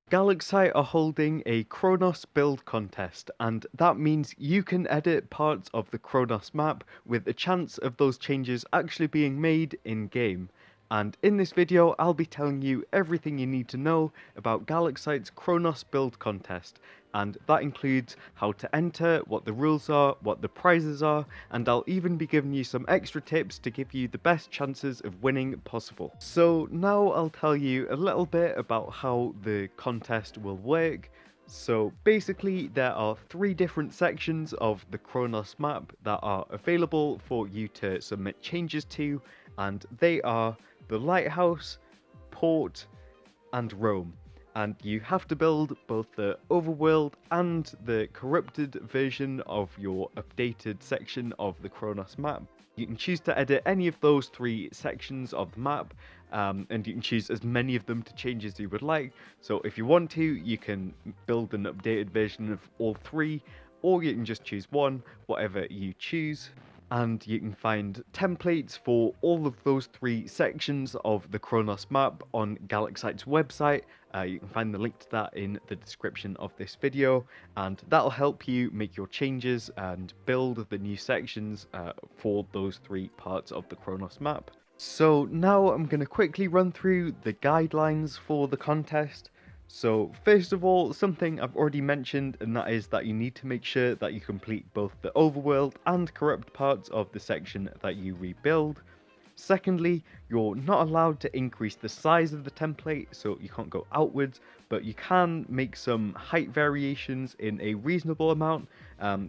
Galaxite are holding a Chronos build contest, and that means you can edit parts of the Chronos map with a chance of those changes actually being made in-game. And in this video, I'll be telling you everything you need to know about Galaxite's Chronos build contest, and that includes how to enter, what the rules are, what the prizes are, and I'll even be giving you some extra tips to give you the best chances of winning possible. So now I'll tell you a little bit about how the contest will work. So basically there are 3 different sections of the Chronos map that are available for you to submit changes to, and they are the Lighthouse, Port, and Rome. And you have to build both the overworld and the corrupted version of your updated section of the Chronos map. You can choose to edit any of those 3 sections of the map, and you can choose as many of them to change as you would like. So if you want to, you can build an updated version of all 3, or you can just choose one, whatever you choose. And you can find templates for all of those 3 sections of the Chronos map on Galaxite's website. You can find the link to that in the description of this video, and that'll help you make your changes and build the new sections for those 3 parts of the Chronos map. So now I'm going to quickly run through the guidelines for the contest. So first of all, something I've already mentioned, and that is that you need to make sure that you complete both the overworld and corrupt parts of the section that you rebuild. Secondly, you're not allowed to increase the size of the template, so you can't go outwards, but you can make some height variations in a reasonable amount.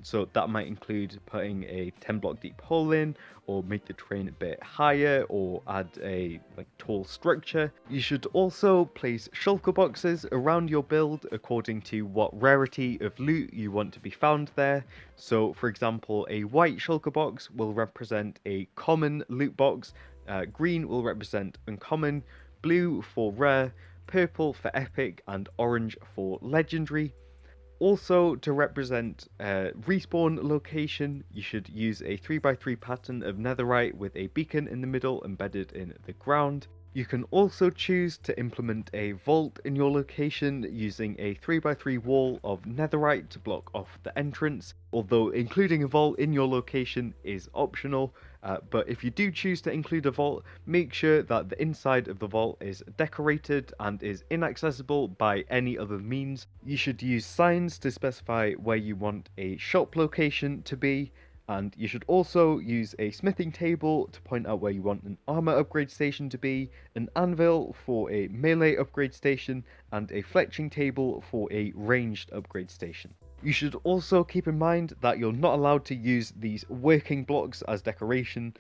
So that might include putting a 10 block deep hole in, or make the terrain a bit higher, or add a tall structure. You should also place shulker boxes around your build according to what rarity of loot you want to be found there. So for example, a white shulker box will represent a common loot box, green will represent uncommon, blue for rare, purple for epic, and orange for legendary. Also, to represent respawn location, you should use a 3x3 pattern of netherite with a beacon in the middle embedded in the ground. You can also choose to implement a vault in your location using a 3x3 wall of netherite to block off the entrance, although including a vault in your location is optional. But if you do choose to include a vault, make sure that the inside of the vault is decorated and is inaccessible by any other means. You should use signs to specify where you want a shop location to be, and you should also use a smithing table to point out where you want an armor upgrade station to be, an anvil for a melee upgrade station, and a fletching table for a ranged upgrade station. You should also keep in mind that you're not allowed to use these working blocks as decoration,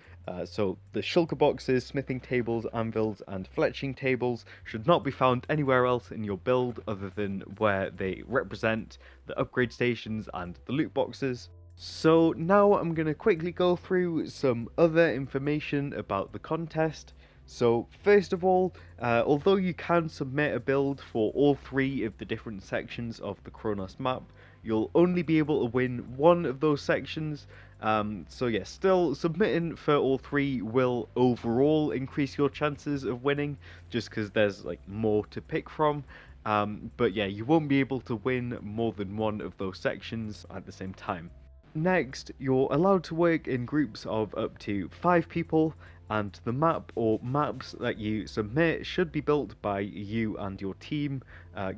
so the shulker boxes, smithing tables, anvils, and fletching tables should not be found anywhere else in your build other than where they represent the upgrade stations and the loot boxes. So now I'm going to quickly go through some other information about the contest. So first of all, although you can submit a build for all 3 of the different sections of the Chronos map, you'll only be able to win one of those sections. So yeah, still submitting for all 3 will overall increase your chances of winning, just because there's more to pick from. But yeah, you won't be able to win more than one of those sections at the same time. Next, you're allowed to work in groups of up to 5 people, and the map or maps that you submit should be built by you and your team.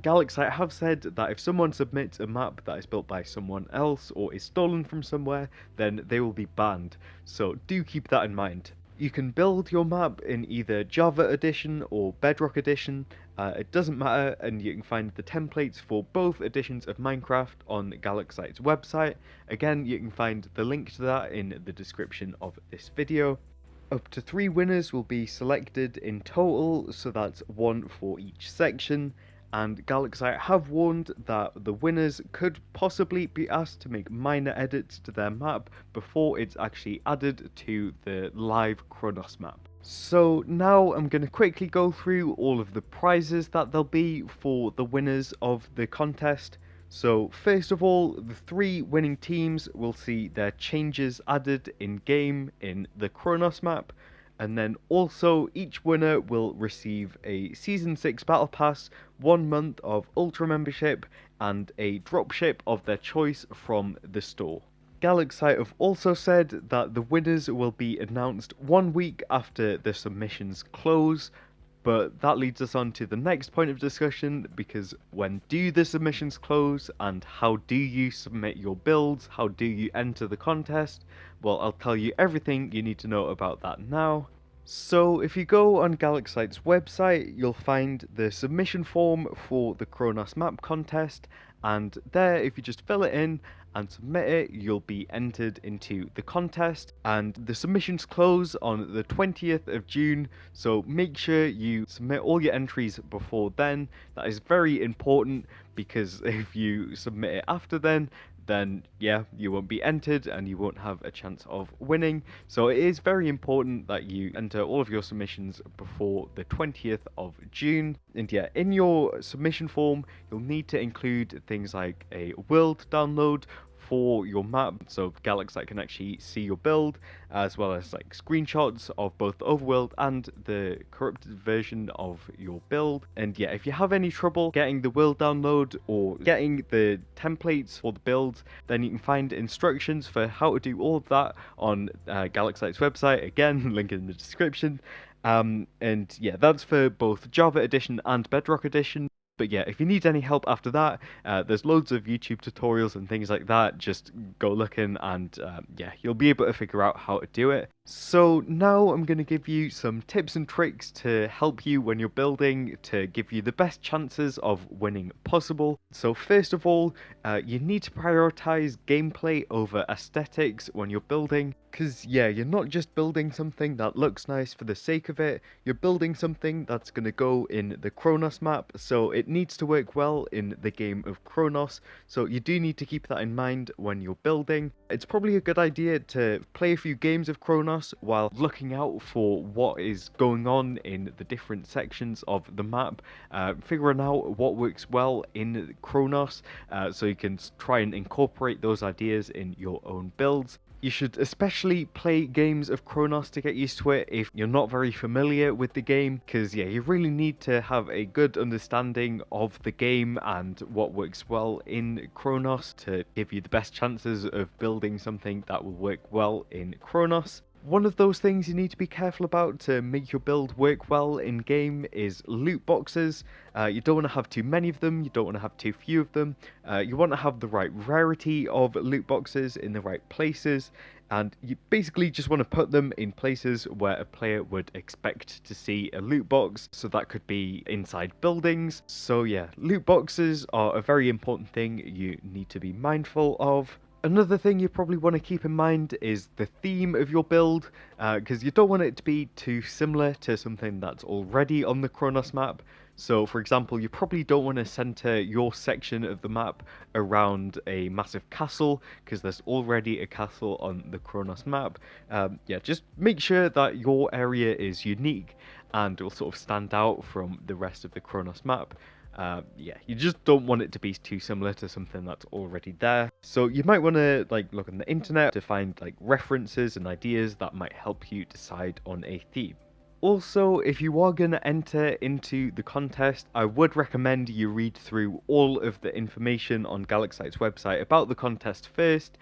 Galaxite have said that if someone submits a map that is built by someone else or is stolen from somewhere, then they will be banned, so do keep that in mind. You can build your map in either Java Edition or Bedrock Edition, it doesn't matter, and you can find the templates for both editions of Minecraft on Galaxite's website. Again, you can find the link to that in the description of this video. Up to 3 winners will be selected in total, so that's 1 for each section. And Galaxite have warned that the winners could possibly be asked to make minor edits to their map before it's actually added to the live Chronos map. So now I'm going to quickly go through all of the prizes that there'll be for the winners of the contest. So first of all, the 3 winning teams will see their changes added in game in the Chronos map. And then also each winner will receive a Season 6 Battle Pass, 1 month of Ultra membership, and a dropship of their choice from the store. Galaxite have also said that the winners will be announced 1 week after the submissions close, but that leads us on to the next point of discussion, because when do the submissions close and how do you submit your builds? How do you enter the contest? Well, I'll tell you everything you need to know about that now. So if you go on Galaxite's website, you'll find the submission form for the Chronos map contest, and there, if you just fill it in and submit it, you'll be entered into the contest. And the submissions close on the 20th of June, so make sure you submit all your entries before then. That is very important, because if you submit it after then yeah, you won't be entered and you won't have a chance of winning. So it is very important that you enter all of your submissions before the 20th of June. And yeah, in your submission form, you'll need to include things like a world download for your map, so Galaxite can actually see your build, as well as like screenshots of both the overworld and the corrupted version of your build. And yeah, if you have any trouble getting the world download or getting the templates for the builds, then you can find instructions for how to do all of that on Galaxite's website. Again, link in the description. And yeah, that's for both Java Edition and Bedrock Edition. But yeah, if you need any help after that, there's loads of YouTube tutorials and things like that. Just go looking and yeah, you'll be able to figure out how to do it. So now I'm going to give you some tips and tricks to help you when you're building, to give you the best chances of winning possible. So first of all, you need to prioritize gameplay over aesthetics when you're building. Because yeah, you're not just building something that looks nice for the sake of it, you're building something that's going to go in the Chronos map, so it needs to work well in the game of Chronos, so you do need to keep that in mind when you're building. It's probably a good idea to play a few games of Chronos while looking out for what is going on in the different sections of the map, figuring out what works well in Chronos, so you can try and incorporate those ideas in your own builds. You should especially play games of Chronos to get used to it if you're not very familiar with the game, because yeah, you really need to have a good understanding of the game and what works well in Chronos to give you the best chances of building something that will work well in Chronos. One of those things you need to be careful about to make your build work well in game is loot boxes. You don't want to have too many of them, you don't want to have too few of them. You want to have the right rarity of loot boxes in the right places, and you basically just want to put them in places where a player would expect to see a loot box. So that could be inside buildings. So yeah, loot boxes are a very important thing you need to be mindful of. Another thing you probably want to keep in mind is the theme of your build, because you don't want it to be too similar to something that's already on the Chronos map. So for example, you probably don't want to center your section of the map around a massive castle, because there's already a castle on the Chronos map. Yeah, just make sure that your area is unique and will sort of stand out from the rest of the Chronos map. Yeah, you just don't want it to be too similar to something that's already there. So you might want to like look on the internet to find like references and ideas that might help you decide on a theme. Also, if you are going to enter into the contest, I would recommend you read through all of the information on Galaxite's website about the contest first.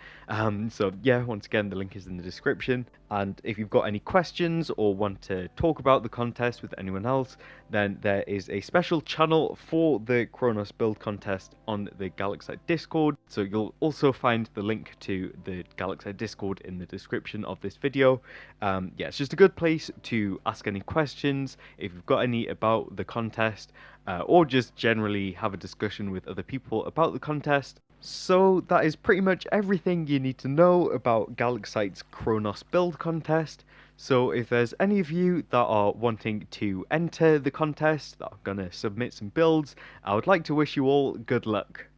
So yeah, once again, the link is in the description. And if you've got any questions or want to talk about the contest with anyone else, then there is a special channel for the Chronos build contest on the Galaxite Discord. So you'll also find the link to the Galaxite Discord in the description of this video. Yeah, it's just a good place to ask any questions if you've got any about the contest, or just generally have a discussion with other people about the contest. So that is pretty much everything you need to know about Galaxite's Chronos build contest. So if there's any of you that are wanting to enter the contest, that are going to submit some builds, I would like to wish you all good luck.